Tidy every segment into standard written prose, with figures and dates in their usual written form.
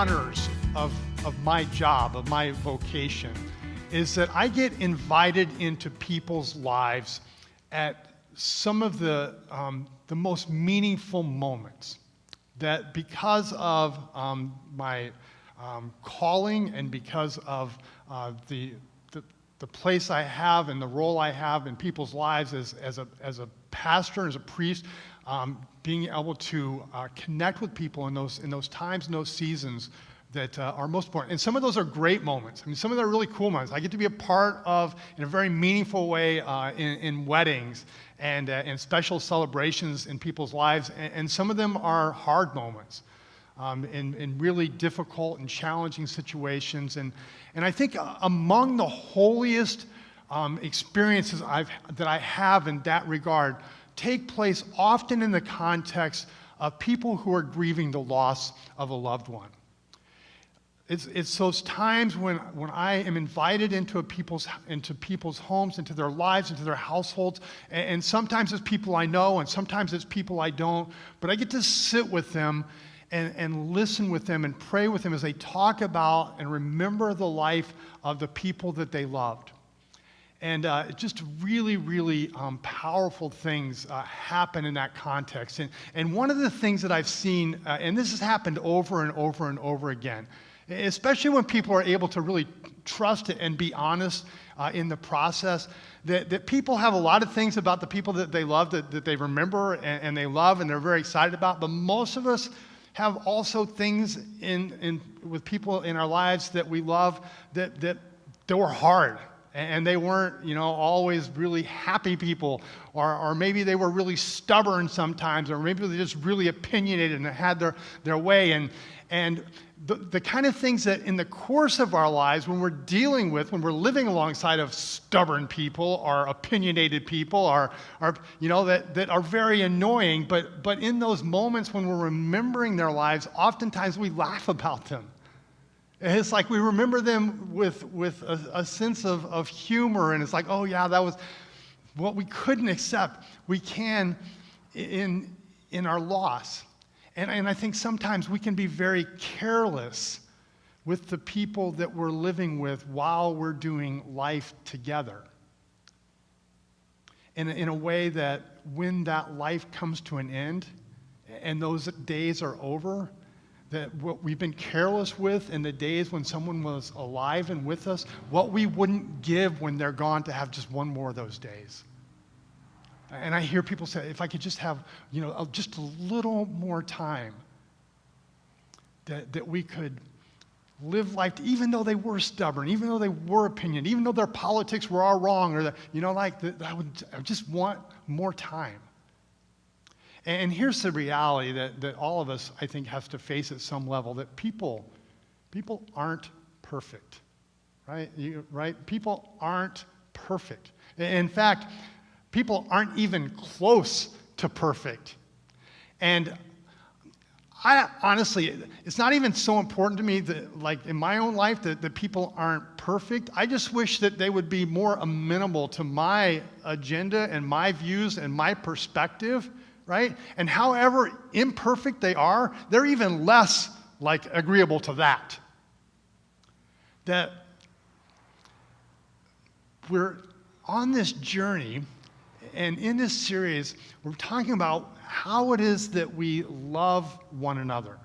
honors of my job, of my vocation, is that I get invited into people's lives at some of the most meaningful moments. That because of my calling and because of the place I have and the role I have in people's lives as a pastor, as a priest, being able to connect with people in those times and those seasons that are most important. And some of those are great moments. I mean, some of them are really cool moments. I get to be a part of, in a very meaningful way, in weddings and special celebrations in people's lives. And some of them are hard moments in really difficult and challenging situations. And I think among the holiest experiences that I have in that regard take place often in the context of people who are grieving the loss of a loved one. It's those times when I am invited into people's homes, into their lives, into their households, and sometimes it's people I know, and sometimes it's people I don't, but I get to sit with them and listen with them and pray with them as they talk about and remember the life of the people that they loved. And just really, really powerful things happen in that context. And one of the things that I've seen, and this has happened over and over and over again, especially when people are able to really trust it and be honest in the process, that people have a lot of things about the people that they love, that they remember and they love and they're very excited about, but most of us have also things with people in our lives that we love that were hard. And they weren't, always really happy people, or maybe they were really stubborn sometimes, or maybe they just really opinionated and had their way. And the kind of things that in the course of our lives, when we're living alongside of stubborn people or opinionated people, that are very annoying. But in those moments when we're remembering their lives, oftentimes we laugh about them. And it's like we remember them with a sense of humor, and it's like, oh yeah, that was what we couldn't accept. We can in our loss. And I think sometimes we can be very careless with the people that we're living with while we're doing life together. In a way that when that life comes to an end and those days are over, that what we've been careless with in the days when someone was alive and with us, what we wouldn't give when they're gone to have just one more of those days. And I hear people say, if I could just have, just a little more time, that we could live life, even though they were stubborn, even though they were opinionated, even though their politics were all wrong, or I would just want more time. And here's the reality that all of us, I think, have to face at some level, that people aren't perfect, right? Right? People aren't perfect. In fact, people aren't even close to perfect. And I honestly, it's not even so important to me that, like in my own life, that people aren't perfect. I just wish that they would be more amenable to my agenda and my views and my perspective, right? And however imperfect they are, they're even less agreeable to that. That we're on this journey, and in this series, we're talking about how it is that we love one another.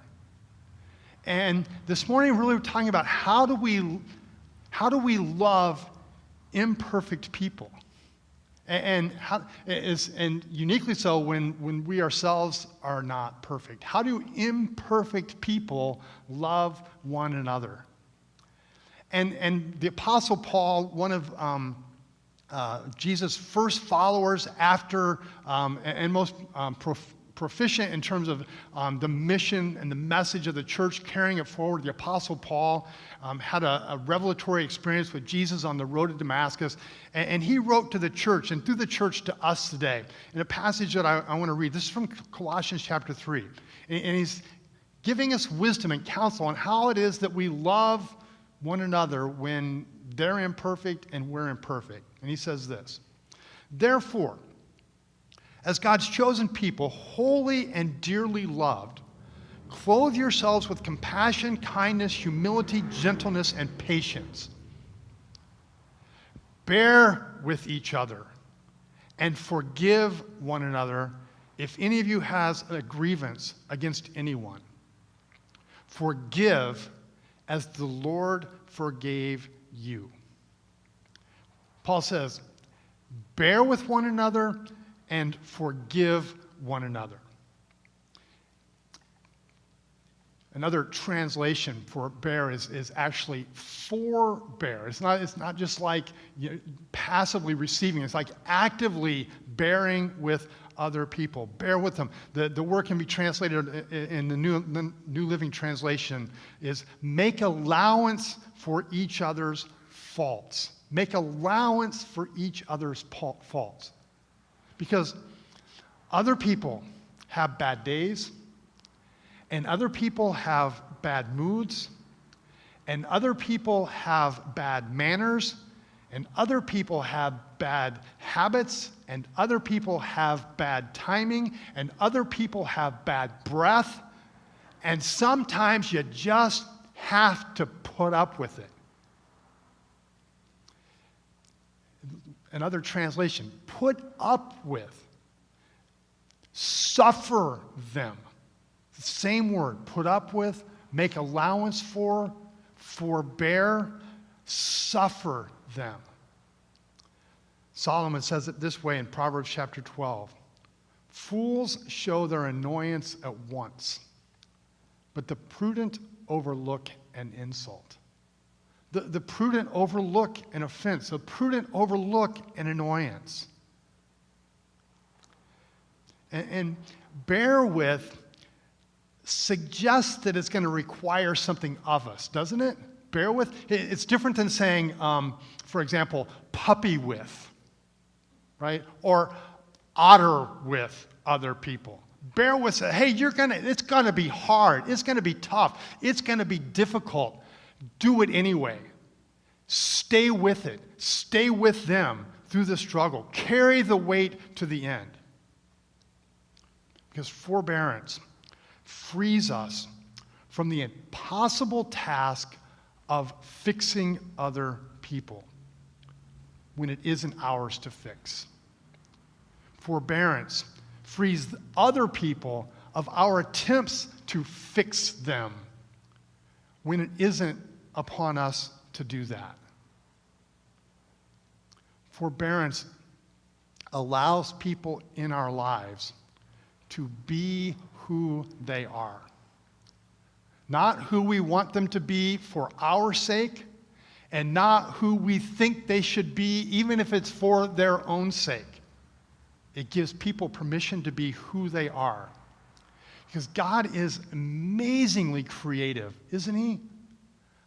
And this morning, really, we're talking about how do we love imperfect people, and uniquely so when we ourselves are not perfect. How do imperfect people love one another? And the Apostle Paul, one of Jesus' first followers after and most proficient in terms of the mission and the message of the church, carrying it forward. The Apostle Paul had a revelatory experience with Jesus on the road to Damascus, and he wrote to the church, and through the church to us today, in a passage that I want to read. This is from Colossians chapter 3, and he's giving us wisdom and counsel on how it is that we love one another when they're imperfect and we're imperfect. And he says this: therefore, as God's chosen people, holy and dearly loved, Clothe yourselves with compassion, kindness, humility, gentleness, and patience. Bear with each other and forgive one another if any of you has a grievance against anyone. Forgive as the Lord forgave you. Paul says, bear with one another and forgive one another. Another translation for bear is actually forbear. It's not just like passively receiving. It's like actively bearing with other people. Bear with them. The word can be translated in the New Living Translation is make allowance for each other's faults. Make allowance for each other's faults. Because other people have bad days, and other people have bad moods, and other people have bad manners, and other people have bad habits, and other people have bad timing, and other people have bad breath, and sometimes you just have to put up with it. Another translation, put up with, suffer them. Same word, put up with, make allowance for, forbear, suffer them. Solomon says it this way in Proverbs chapter 12. Fools show their annoyance at once, but the prudent overlook an insult. The prudent overlook an offense. The prudent overlook an annoyance. And bear with suggests that it's going to require something of us, doesn't it? Bear with. It's different than saying, for example, puppy with, right? Or otter with other people. Bear with it. Hey, it's going to be hard. It's going to be tough. It's going to be difficult. Do it anyway. Stay with it. Stay with them through the struggle. Carry the weight to the end. Because forbearance frees us from the impossible task of fixing other people when it isn't ours to fix. Forbearance frees other people of our attempts to fix them when it isn't upon us to do that. Forbearance allows people in our lives to be who they are. Not who we want them to be for our sake, and not who we think they should be, even if it's for their own sake. It gives people permission to be who they are. Because God is amazingly creative, isn't He?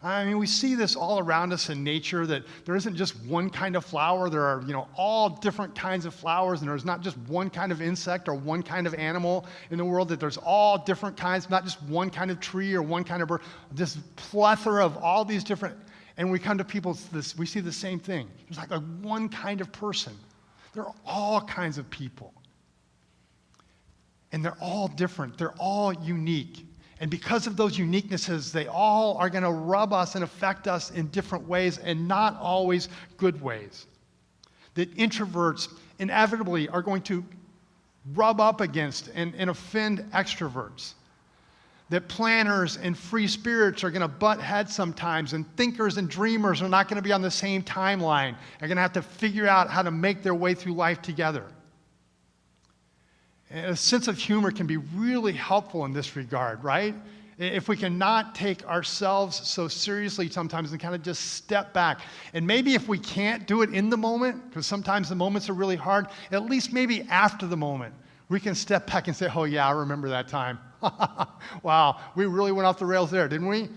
I mean, we see this all around us in nature, that there isn't just one kind of flower. There are, all different kinds of flowers, and there's not just one kind of insect or one kind of animal in the world, that there's all different kinds, not just one kind of tree or one kind of bird, this plethora of all these different, and we come to people, we see the same thing. There's like one kind of person. There are all kinds of people. And they're all different. They're all unique. And because of those uniquenesses, they all are going to rub us and affect us in different ways, and not always good ways. That introverts inevitably are going to rub up against and offend extroverts. That planners and free spirits are going to butt heads sometimes, and thinkers and dreamers are not going to be on the same timeline. They're going to have to figure out how to make their way through life together. And a sense of humor can be really helpful in this regard, right? If we can not take ourselves so seriously sometimes and kind of just step back. And maybe if we can't do it in the moment, because sometimes the moments are really hard, at least maybe after the moment, we can step back and say, oh yeah, I remember that time. Wow, we really went off the rails there, didn't we?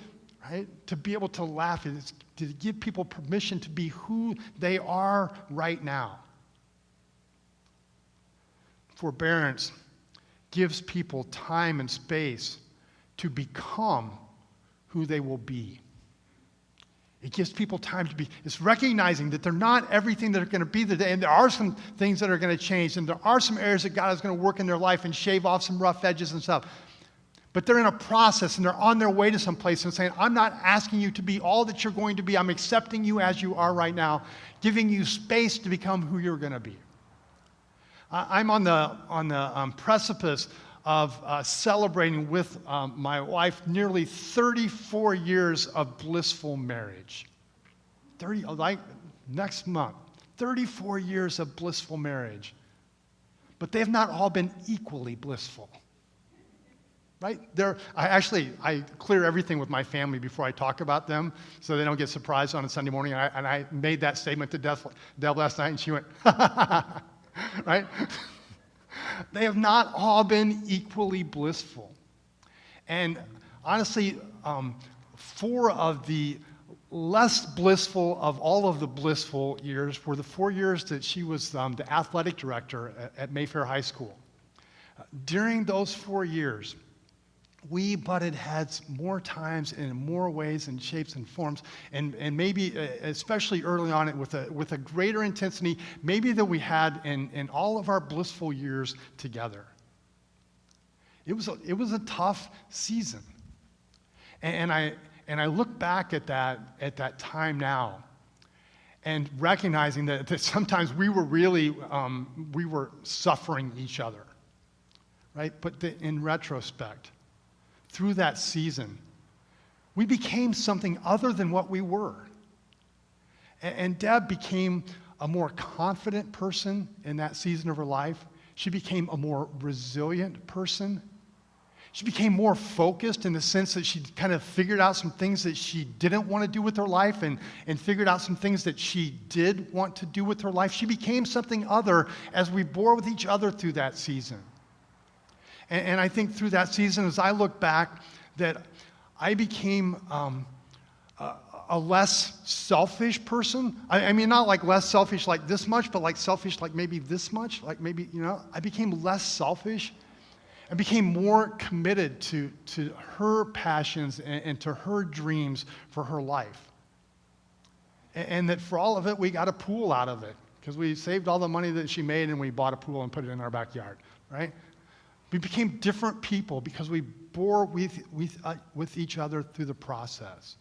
Right? To be able to laugh is to give people permission to be who they are right now. Forbearance gives people time and space to become who they will be. It gives people time to be. It's recognizing that they're not everything that they're going to be today, and there are some things that are going to change, and there are some areas that God is going to work in their life and shave off some rough edges and stuff. But they're in a process and they're on their way to someplace and saying, I'm not asking you to be all that you're going to be. I'm accepting you as you are right now, giving you space to become who you're going to be. I'm on the precipice of celebrating with my wife nearly 34 years of blissful marriage. Next month, 34 years of blissful marriage. But they have not all been equally blissful. Right? I clear everything with my family before I talk about them so they don't get surprised on a Sunday morning. And I made that statement to Deb last night, and she went, right? They have not all been equally blissful. And honestly, 4 of the less blissful of all of the blissful years were the 4 years that she was the athletic director at Mayfair High School. During those 4 years, we butted heads more times and in more ways and shapes and forms, and maybe especially early on with a greater intensity maybe than we had in all of our blissful years together. It was a tough season, and I look back at that time now, and recognizing that sometimes we were really we were suffering each other, right? But in retrospect, through that season, we became something other than what we were. And Deb became a more confident person in that season of her life. She became a more resilient person. She became more focused in the sense that she kind of figured out some things that she didn't want to do with her life and figured out some things that she did want to do with her life. She became something other as we bore with each other through that season. And I think through that season, as I look back, that I became a less selfish person. I mean, not like less selfish like this much, but like selfish like maybe this much. Like maybe, I became less selfish and became more committed to her passions and to her dreams for her life. And that for all of it, we got a pool out of it because we saved all the money that she made and we bought a pool and put it in our backyard, right? We became different people because we bore with each other through the process.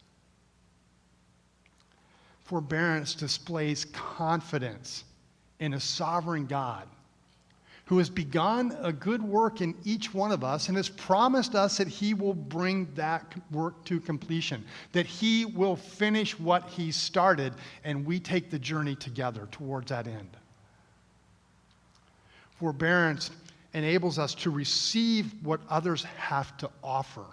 Forbearance displays confidence in a sovereign God who has begun a good work in each one of us and has promised us that he will bring that work to completion, that he will finish what he started, and we take the journey together towards that end. Forbearance enables us to receive what others have to offer,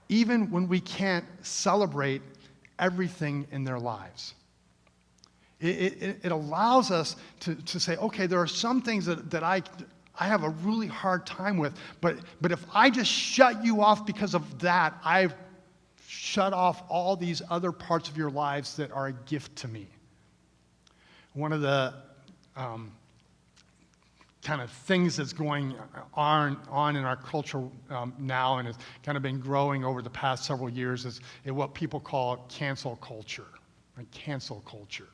even when we can't celebrate everything in their lives. It allows us to say, okay, there are some things that I have a really hard time with, but if I just shut you off because of that, I've shut off all these other parts of your lives that are a gift to me. One of the kind of things that's going on in our culture now and has kind of been growing over the past several years is what people call cancel culture, right? Cancel culture.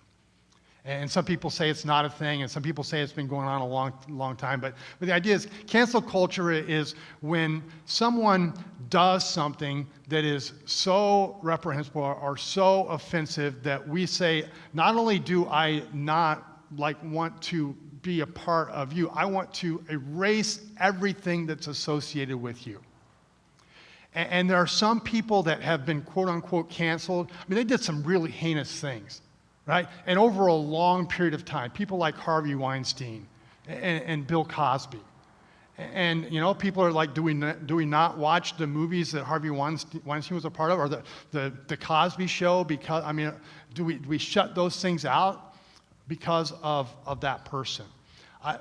And some people say it's not a thing, and some people say it's been going on a long time. But the idea is cancel culture is when someone does something that is so reprehensible or so offensive that we say, not only do I not want to be a part of you, I want to erase everything that's associated with you. And there are some people that have been quote unquote canceled. I mean, they did some really heinous things, right? And over a long period of time, people like Harvey Weinstein and Bill Cosby. And, people are like, do we not watch the movies that Harvey Weinstein was a part of, or the Cosby Show? Because, do we shut those things out because of that person?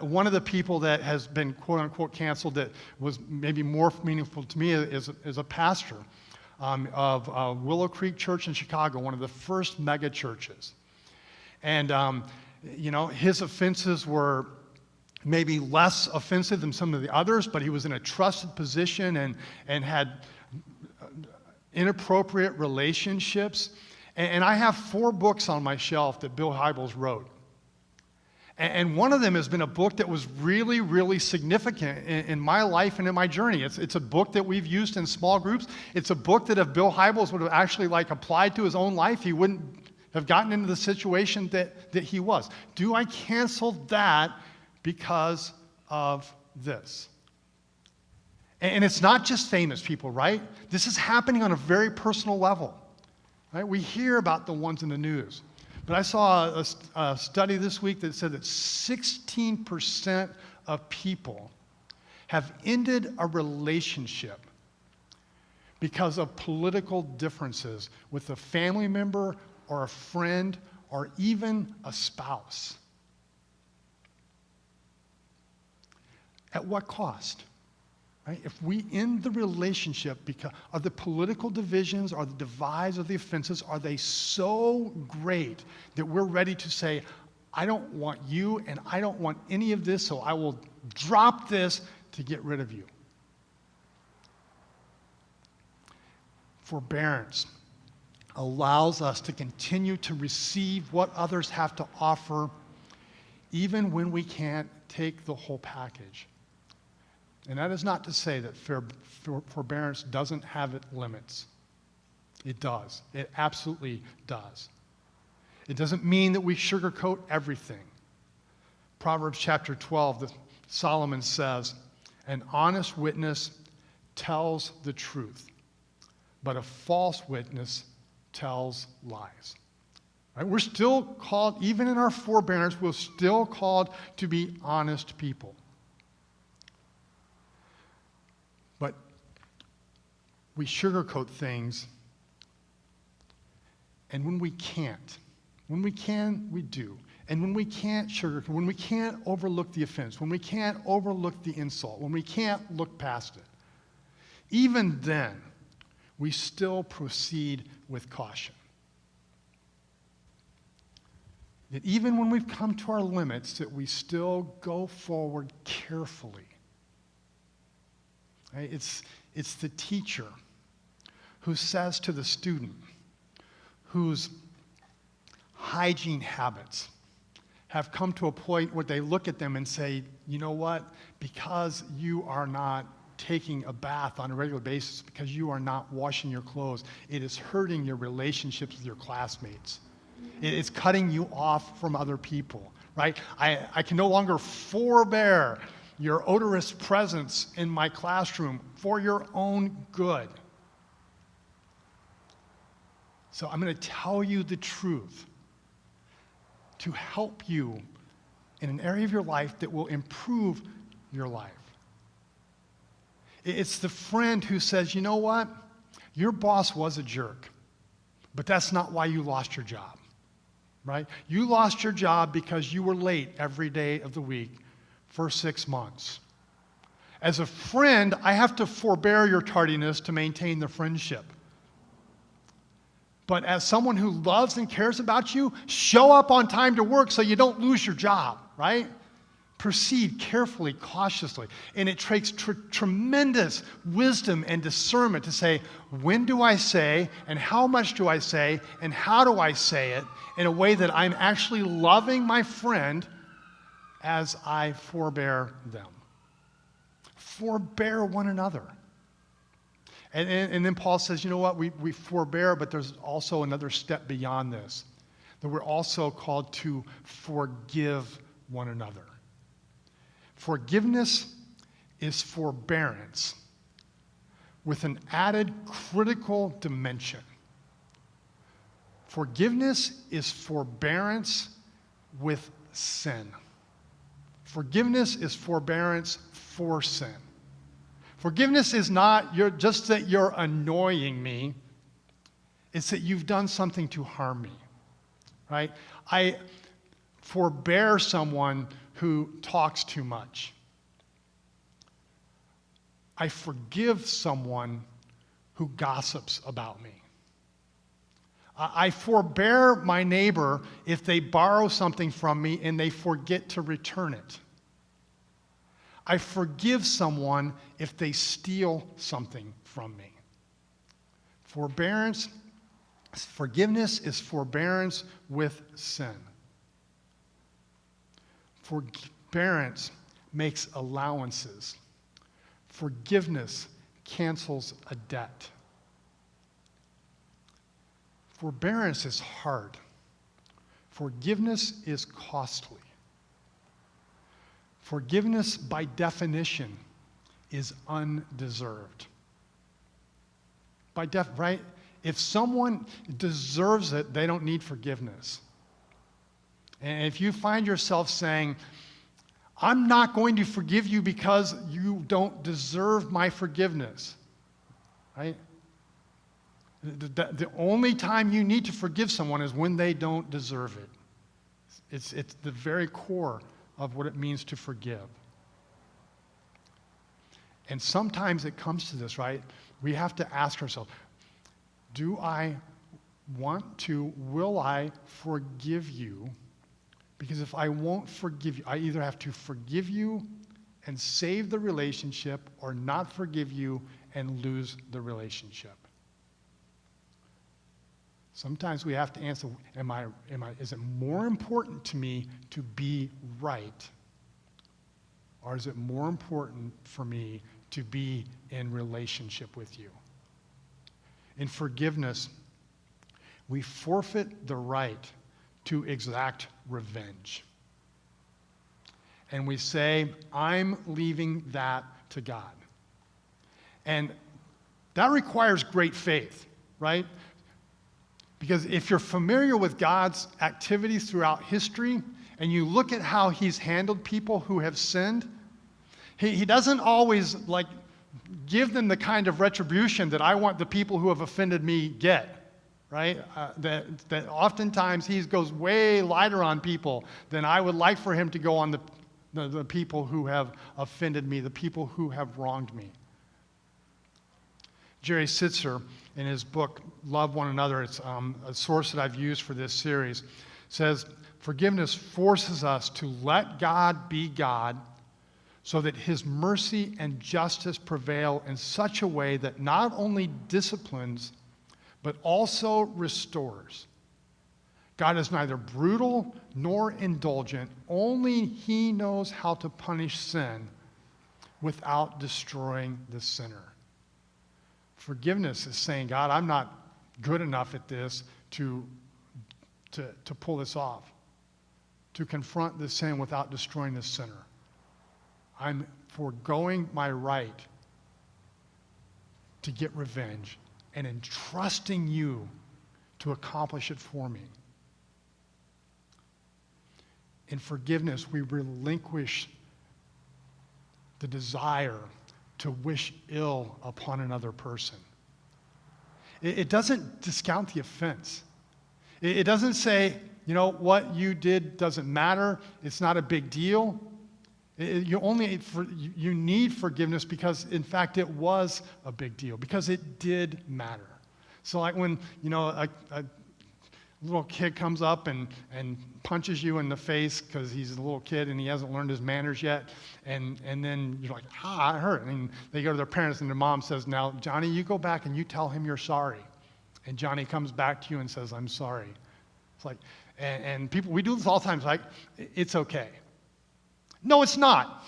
One of the people that has been quote unquote canceled that was maybe more meaningful to me is a pastor of Willow Creek Church in Chicago, one of the first mega churches. And, his offenses were maybe less offensive than some of the others, but he was in a trusted position and had inappropriate relationships. And I have 4 books on my shelf that Bill Hybels wrote. And one of them has been a book that was really, really significant in my life and in my journey. It's a book that we've used in small groups. It's a book that if Bill Hybels would have actually applied to his own life, he wouldn't have gotten into the situation that he was. Do I cancel that because of this? And it's not just famous people, right? This is happening on a very personal level, right? We hear about the ones in the news. But I saw a study this week that said that 16% of people have ended a relationship because of political differences with a family member or a friend or even a spouse. At what cost? Right? If we end the relationship because of the political divisions or the divides or the offenses, are they so great that we're ready to say, I don't want you and I don't want any of this, so I will drop this to get rid of you? Forbearance allows us to continue to receive what others have to offer, even when we can't take the whole package. And that is not to say that forbearance doesn't have its limits. It does. It absolutely does. It doesn't mean that we sugarcoat everything. Proverbs chapter 12, Solomon says, an honest witness tells the truth, but a false witness tells lies. Right? We're still called, even in our forbearance, we're still called to be honest people. But we sugarcoat things, and when we can't, when we can, we do. And when we can't sugarcoat, when we can't overlook the offense, when we can't overlook the insult, when we can't look past it, even then, we still proceed with caution. That even when we've come to our limits, that we still go forward carefully. Right? It's the teacher who says to the student whose hygiene habits have come to a point where they look at them and say, you know what, because you are not taking a bath on a regular basis, because you are not washing your clothes, it is hurting your relationships with your classmates. It's cutting you off from other people, right? I can no longer forbear your odorous presence in my classroom for your own good. So I'm going to tell you the truth to help you in an area of your life that will improve your life. It's the friend who says, you know what? Your boss was a jerk, but that's not why you lost your job, right? You lost your job because you were late every day of the week for 6 months. As a friend, I have to forbear your tardiness to maintain the friendship. But as someone who loves and cares about you, show up on time to work so you don't lose your job, right? Proceed carefully, cautiously. And it takes tremendous wisdom and discernment to say, when do I say, and how much do I say, and how do I say it in a way that I'm actually loving my friend as I forbear them. Forbear one another. And then Paul says, you know what, we forbear, but there's also another step beyond this, that we're also called to forgive one another. Forgiveness is forbearance with an added critical dimension. Forgiveness is forbearance with sin. Forgiveness is forbearance for sin. Forgiveness is not just that you're annoying me. It's that you've done something to harm me, right? I forbear someone who talks too much. I forgive someone who gossips about me. I forbear my neighbor if they borrow something from me and they forget to return it. I forgive someone if they steal something from me. Forbearance, forgiveness is forbearance with sin. Forbearance makes allowances. Forgiveness cancels a debt. Forbearance is hard. Forgiveness is costly. Forgiveness, by definition, is undeserved. Right? If someone deserves it, they don't need forgiveness. And if you find yourself saying, I'm not going to forgive you because you don't deserve my forgiveness, right? The only time you need to forgive someone is when they don't deserve it. It's the very core of what it means to forgive. And sometimes it comes to this, right? We have to ask ourselves, do I want to, will I forgive you? Because if I won't forgive you, I either have to forgive you and save the relationship or not forgive you and lose the relationship. Sometimes we have to answer, is it more important to me to be right? Or is it more important for me to be in relationship with you? In forgiveness, we forfeit the right to exact revenge. And we say, I'm leaving that to God. And that requires great faith, right? Because if you're familiar with God's activities throughout history, and you look at how he's handled people who have sinned, he doesn't always give them the kind of retribution that I want the people who have offended me get, right? That oftentimes he goes way lighter on people than I would like for him to go on the people who have offended me, the people who have wronged me. Jerry Sitzer, in his book, Love One Another, it's a source that I've used for this series, says, forgiveness forces us to let God be God so that his mercy and justice prevail in such a way that not only disciplines, but also restores. God is neither brutal nor indulgent. Only he knows how to punish sin without destroying the sinner. Forgiveness is saying, God, I'm not good enough at this to pull this off, to confront the sin without destroying the sinner. I'm foregoing my right to get revenge and entrusting you to accomplish it for me. In forgiveness, we relinquish the desire to wish ill upon another person. It doesn't discount the offense. It doesn't say, what you did doesn't matter. It's not a big deal. You need forgiveness because, in fact, it was a big deal, because it did matter. So like when, a little kid comes up and punches you in the face because he's a little kid and he hasn't learned his manners yet, and then you're like, I hurt. And they go to their parents and their mom says, now, Johnny, you go back and you tell him you're sorry. And Johnny comes back to you and says, I'm sorry. It's like, and people, we do this all the time. It's like, it's okay. No, it's not.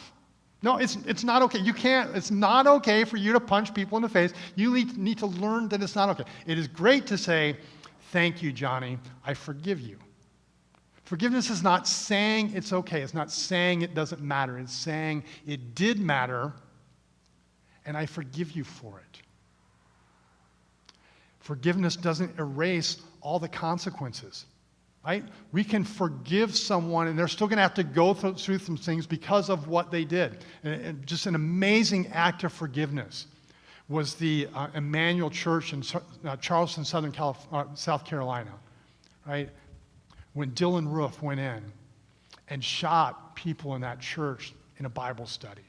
No, it's not okay. It's not okay for you to punch people in the face. You need to learn that it's not okay. It is great to say, thank you, Johnny, I forgive you. Forgiveness is not saying it's okay. It's not saying it doesn't matter. It's saying it did matter, and I forgive you for it. Forgiveness doesn't erase all the consequences. Right? We can forgive someone, and they're still going to have to go through some things because of what they did. And just an amazing act of forgiveness was the Emmanuel Church in Charleston, South Carolina. Right? When Dylan Roof went in and shot people in that church in a Bible study.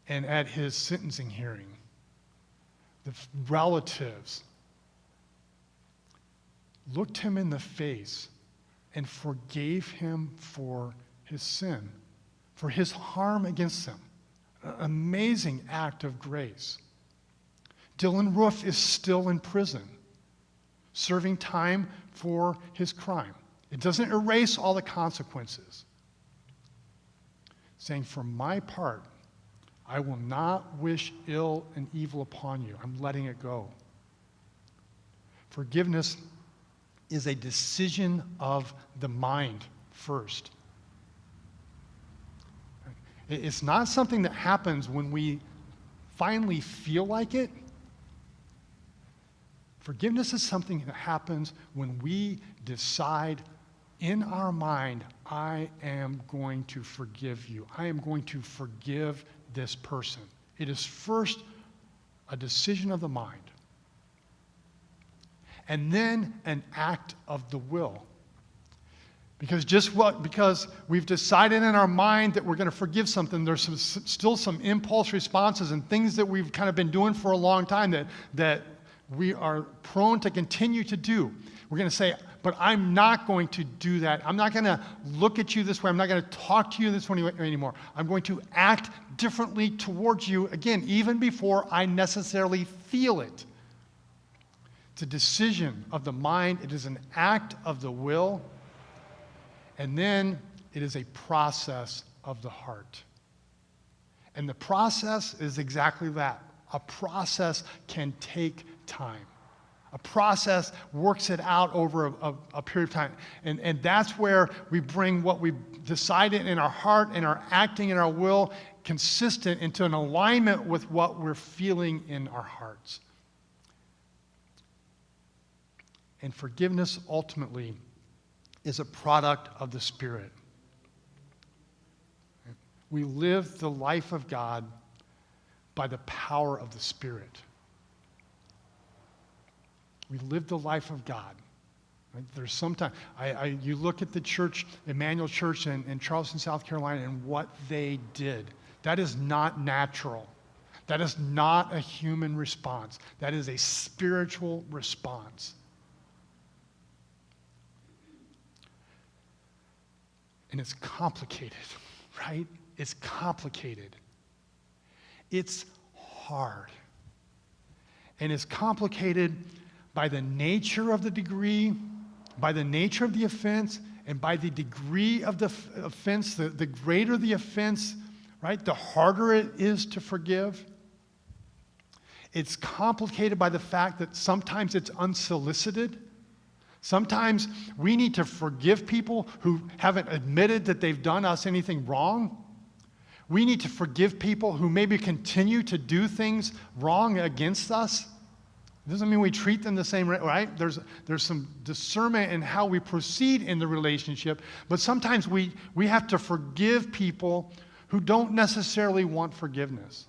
And at his sentencing hearing, the relatives looked him in the face and forgave him for his sin, for his harm against them. An amazing act of grace. Dylan Roof is still in prison, serving time for his crime. It doesn't erase all the consequences. Saying, for my part, I will not wish ill and evil upon you. I'm letting it go. Forgiveness is a decision of the mind first. It's not something that happens when we finally feel like it. Forgiveness is something that happens when we decide in our mind, I am going to forgive you. I am going to forgive this person. It is first a decision of the mind, and then an act of the will. Because we've decided in our mind that we're going to forgive something, there's still some impulse responses and things that we've kind of been doing for a long time that we are prone to continue to do. We're going to say, but I'm not going to do that. I'm not going to look at you this way. I'm not going to talk to you this way anymore. I'm going to act differently towards you, again, even before I necessarily feel it. It's a decision of the mind. It is an act of the will. And then it is a process of the heart. And the process is exactly that. A process can take time. A process works it out over a period of time. And that's where we bring what we decided in our heart and our acting in our will consistent into an alignment with what we're feeling in our hearts. And forgiveness ultimately is a product of the Spirit. We live the life of God by the power of the Spirit. We live the life of God. Right? There's sometimes, you look at the church, Emmanuel Church in Charleston, South Carolina, and what they did. That is not natural. That is not a human response. That is a spiritual response. And it's complicated, right? It's complicated. It's hard. And it's complicated by the nature of the degree, by the nature of the offense, and by the degree of the offense. The greater the offense, right, the harder it is to forgive. It's complicated by the fact that sometimes it's unsolicited. Sometimes we need to forgive people who haven't admitted that they've done us anything wrong. We need to forgive people who maybe continue to do things wrong against us. It doesn't mean we treat them the same, right? There's some discernment in how we proceed in the relationship, but sometimes we have to forgive people who don't necessarily want forgiveness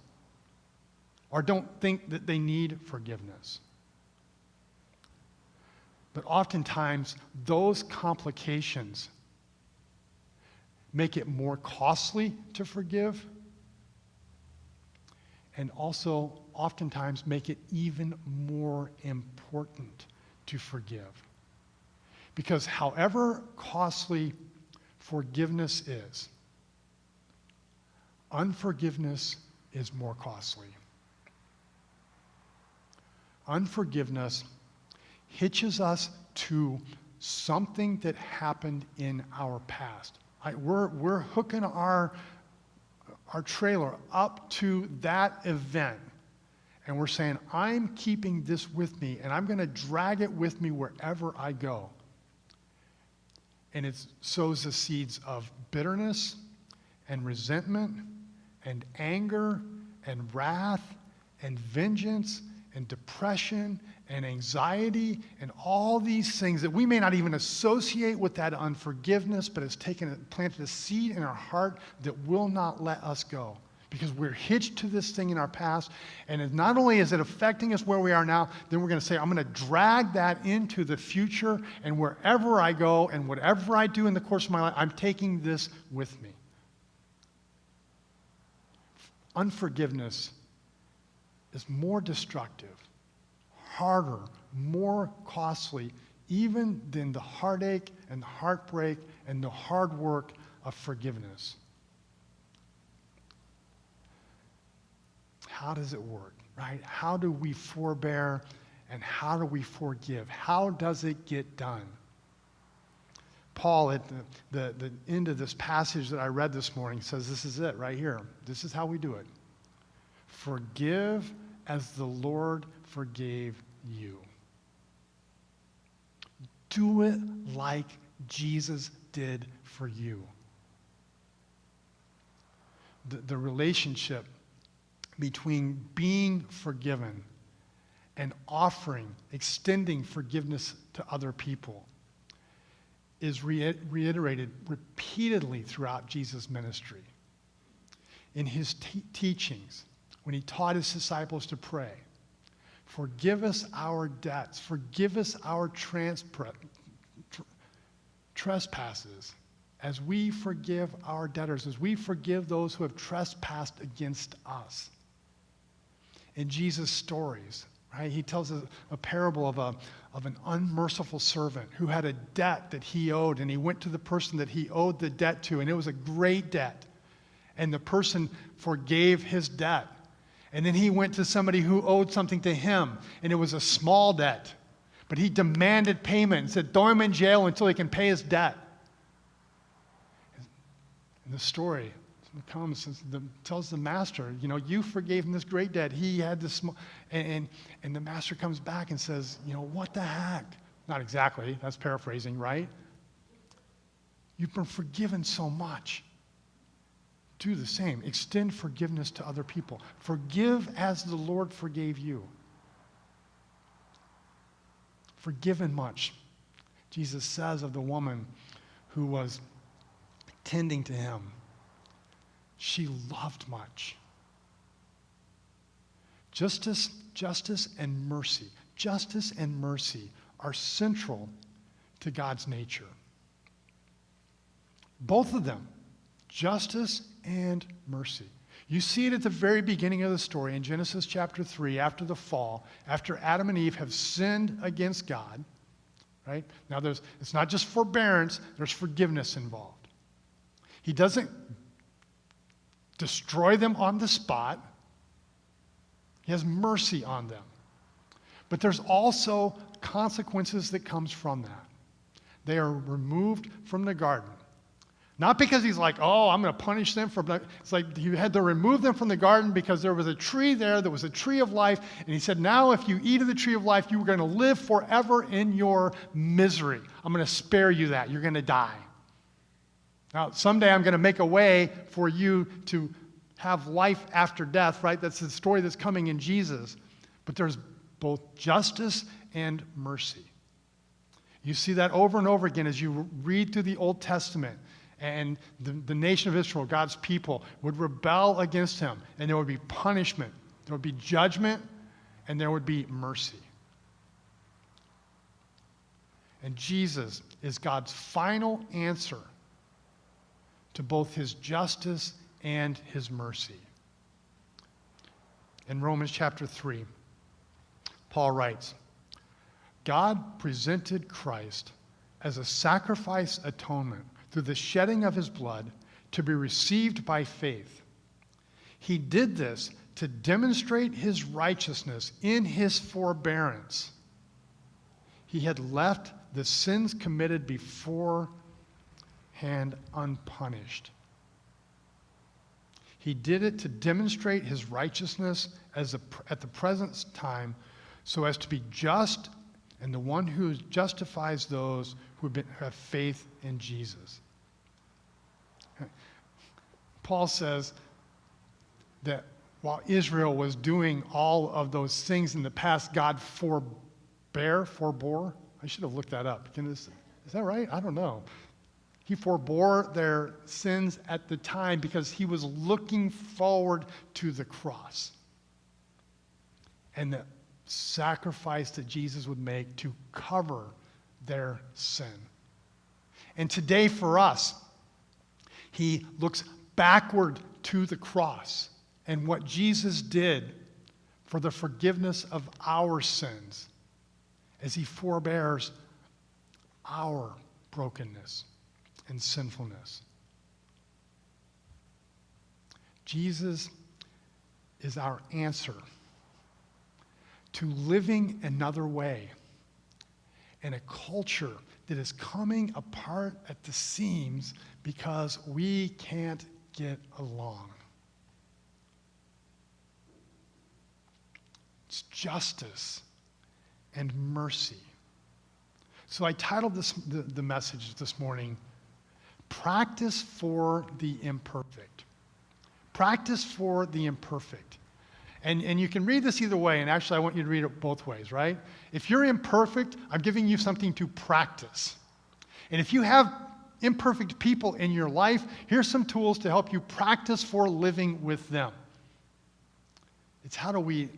or don't think that they need forgiveness. But oftentimes, those complications make it more costly to forgive, and also oftentimes make it even more important to forgive. Because however costly forgiveness is, unforgiveness is more costly. Unforgiveness hitches us to something that happened in our past. We're hooking our trailer up to that event, and we're saying, I'm keeping this with me, and I'm going to drag it with me wherever I go. And it sows the seeds of bitterness and resentment and anger and wrath and vengeance and depression and anxiety and all these things that we may not even associate with that unforgiveness, but it's planted a seed in our heart that will not let us go because we're hitched to this thing in our past. And not only is it affecting us where we are now, then we're going to say, I'm going to drag that into the future, and wherever I go and whatever I do in the course of my life, I'm taking this with me. Unforgiveness is more destructive, harder, more costly, even than the heartache and the heartbreak and the hard work of forgiveness. How does it work, right? How do we forbear and how do we forgive? How does it get done? Paul, at the end of this passage that I read this morning, says this is it right here. This is how we do it. Forgive as the Lord forgave you. Do it like Jesus did for you. The relationship between being forgiven and offering, extending forgiveness to other people is reiterated repeatedly throughout Jesus' ministry. In his teachings, when he taught his disciples to pray, forgive us our debts, forgive us our trespasses, as we forgive our debtors, as we forgive those who have trespassed against us. In Jesus' stories, right, he tells a parable of an unmerciful servant who had a debt that he owed, and he went to the person that he owed the debt to, and it was a great debt. And the person forgave his debt. And then he went to somebody who owed something to him, and it was a small debt. But he demanded payment and said, throw him in jail until he can pay his debt. And the story comes and tells the master, you forgave him this great debt. He had this small, and the master comes back and says, what the heck? Not exactly, that's paraphrasing, right? You've been forgiven so much. Do the same. Extend forgiveness to other people. Forgive as the Lord forgave you. Forgiven much. Jesus says of the woman who was tending to him, she loved much. Justice and mercy. Justice and mercy are central to God's nature. Both of them, justice and mercy. You see it at the very beginning of the story in Genesis chapter 3, after the fall, after Adam and Eve have sinned against God, right? Now it's not just forbearance, there's forgiveness involved. He doesn't destroy them on the spot. He has mercy on them. But there's also consequences that comes from that. They are removed from the garden. Not because he's like, I'm going to punish them for, it's like he had to remove them from the garden because there was a tree there that was a tree of life. And he said, now if you eat of the tree of life, you are going to live forever in your misery. I'm going to spare you that. You're going to die. Now, someday I'm going to make a way for you to have life after death, right? That's the story that's coming in Jesus. But there's both justice and mercy. You see that over and over again as you read through the Old Testament. And the nation of Israel, God's people, would rebel against him. And there would be punishment. There would be judgment. And there would be mercy. And Jesus is God's final answer to both his justice and his mercy. In Romans chapter 3, Paul writes, God presented Christ as a sacrifice atonement through the shedding of his blood to be received by faith. He did this to demonstrate his righteousness in his forbearance. He had left the sins committed beforehand unpunished. He did it to demonstrate his righteousness at the present time so as to be just and the one who justifies those who have faith in Jesus. Paul says that while Israel was doing all of those things in the past, God forbore. I should have looked that up. Is that right? I don't know. He forbore their sins at the time because he was looking forward to the cross and the sacrifice that Jesus would make to cover their sin. And today for us, he looks backward to the cross and what Jesus did for the forgiveness of our sins as he forbears our brokenness and sinfulness. Jesus is our answer to living another way in a culture that is coming apart at the seams because we can't get along. It's justice and mercy. So I titled the message this morning, Practice for the Imperfect. Practice for the imperfect. And you can read this either way, and actually I want you to read it both ways, right? If you're imperfect, I'm giving you something to practice. And if you have imperfect people in your life, here's some tools to help you practice for living with them. It's how do we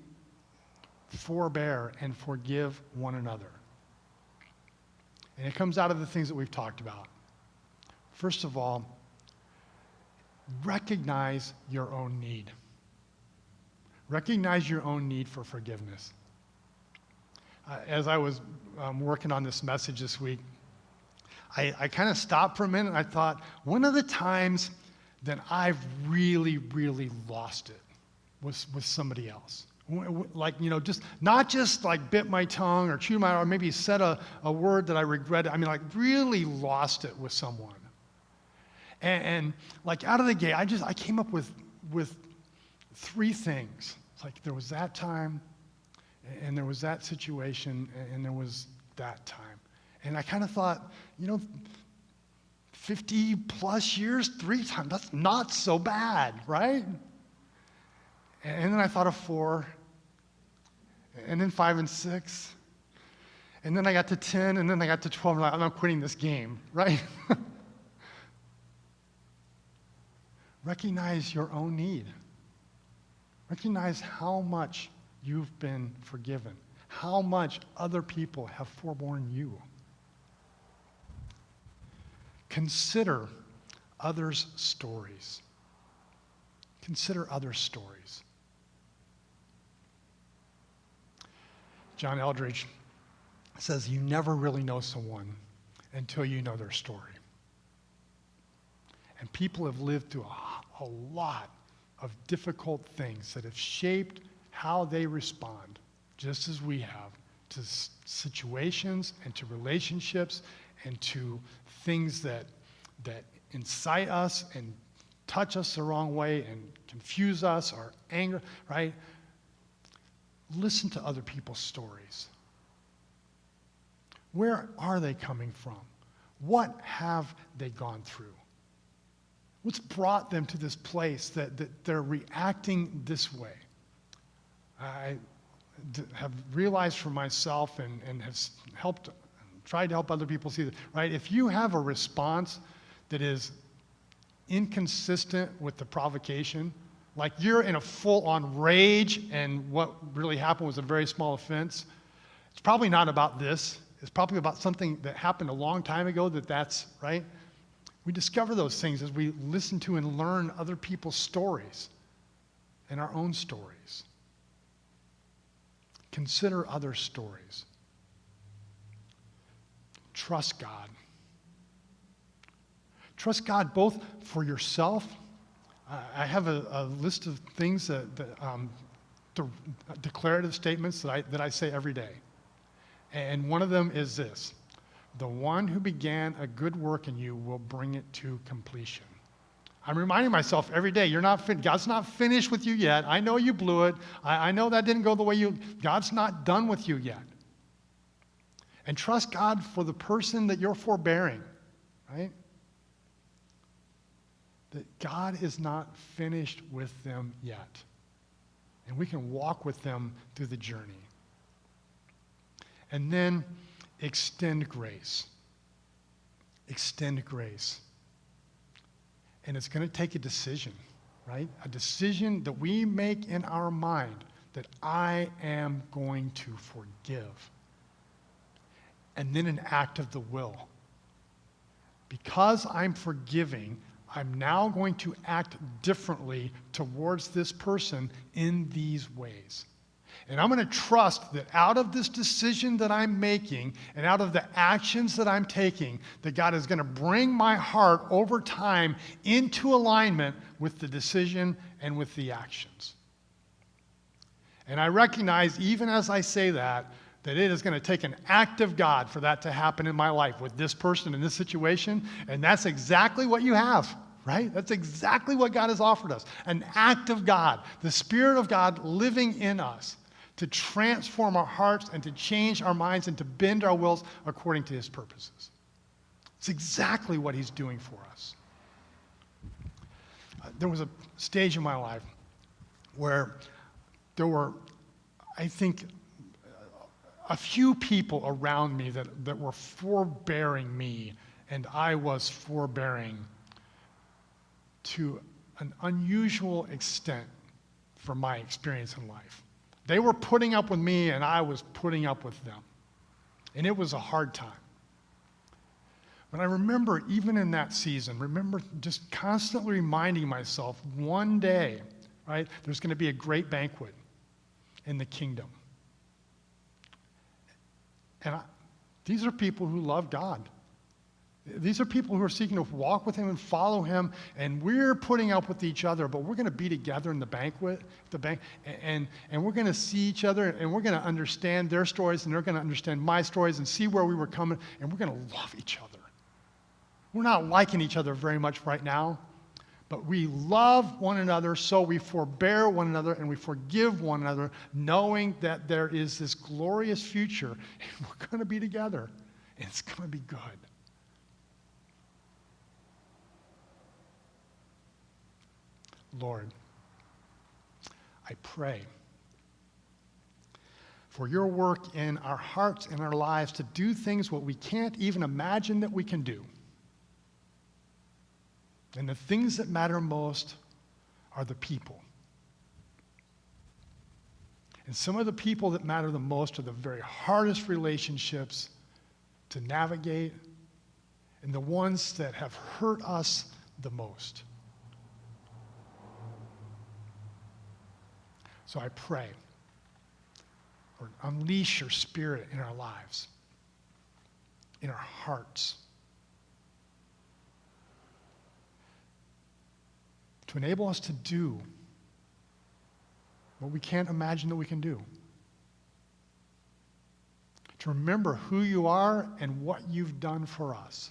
forbear and forgive one another. And it comes out of the things that we've talked about. First of all, recognize your own need. Recognize your own need for forgiveness. As I was working on this message this week, I kind of stopped for a minute and I thought, one of the times that I've really, really lost it was with somebody else. Like, just not just like bit my tongue or chewed or maybe said a word that I regretted. I mean, like really lost it with someone. And like out of the gate, I came up with three things. It's like there was that time, and there was that situation, and there was that time. And I kind of thought, 50 plus years, 3 times, that's not so bad, right? And then I thought of 4, and then 5 and 6, and then I got to 10, and then I got to 12, and I'm not quitting this game, right? Recognize your own need. Recognize how much you've been forgiven, how much other people have forborne you. Consider others' stories. Consider others' stories. John Eldridge says you never really know someone until you know their story. And people have lived through a lot of difficult things that have shaped how they respond, just as we have, to situations and to relationships and to things that incite us and touch us the wrong way and confuse us or anger, right? Listen to other people's stories. Where are they coming from? What have they gone through? What's brought them to this place that they're reacting this way? I have realized for myself and have tried to help other people see that, right? If you have a response that is inconsistent with the provocation, like you're in a full-on rage and what really happened was a very small offense, it's probably not about this. It's probably about something that happened a long time ago that's, right? We discover those things as we listen to and learn other people's stories and our own stories. Consider other stories. Trust God. Trust God both for yourself. I have a list of things declarative statements that I say every day. And one of them is this: the one who began a good work in you will bring it to completion. I'm reminding myself every day, God's not finished with you yet. I know you blew it. I know that didn't go the way God's not done with you yet. And trust God for the person that you're forbearing, right? That God is not finished with them yet. And we can walk with them through the journey. And then extend grace. Extend grace. And it's going to take a decision, right? A decision that we make in our mind that I am going to forgive. And then an act of the will. Because I'm forgiving, I'm now going to act differently towards this person in these ways. And I'm going to trust that out of this decision that I'm making and out of the actions that I'm taking, that God is going to bring my heart over time into alignment with the decision and with the actions. And I recognize, even as I say that that it is going to take an act of God for that to happen in my life with this person in this situation. And that's exactly what you have, right? That's exactly what God has offered us. An act of God, the Spirit of God living in us to transform our hearts and to change our minds and to bend our wills according to his purposes. It's exactly what he's doing for us. There was a stage in my life where there were, I think, a few people around me that were forbearing me, and I was forbearing to an unusual extent from my experience in life. They were putting up with me, and I was putting up with them. And it was a hard time. But I remember, even in that season, just constantly reminding myself, one day, right, there's going to be a great banquet in the kingdom. And these are people who love God. These are people who are seeking to walk with him and follow him, and we're putting up with each other, but we're going to be together in the banquet, and we're going to see each other, and we're going to understand their stories, and they're going to understand my stories, and see where we were coming, and we're going to love each other. We're not liking each other very much right now, but we love one another, so we forbear one another and we forgive one another, knowing that there is this glorious future, and we're going to be together, and it's going to be good. Lord, I pray for your work in our hearts and our lives to do things what we can't even imagine that we can do. And the things that matter most are the people. And some of the people that matter the most are the very hardest relationships to navigate and the ones that have hurt us the most. So I pray, Lord, unleash your Spirit in our lives, in our hearts, to enable us to do what we can't imagine that we can do. To remember who you are and what you've done for us.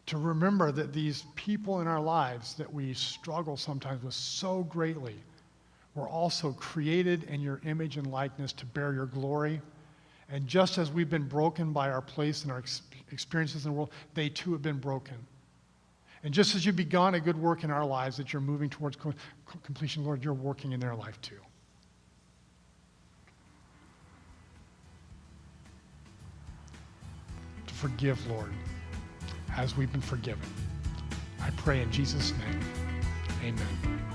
To remember that these people in our lives that we struggle sometimes with so greatly were also created in your image and likeness to bear your glory. And just as we've been broken by our place and our experiences in the world, they too have been broken. And just as you've begun a good work in our lives that you're moving towards completion, Lord, you're working in their life too. To forgive, Lord, as we've been forgiven. I pray in Jesus' name, amen.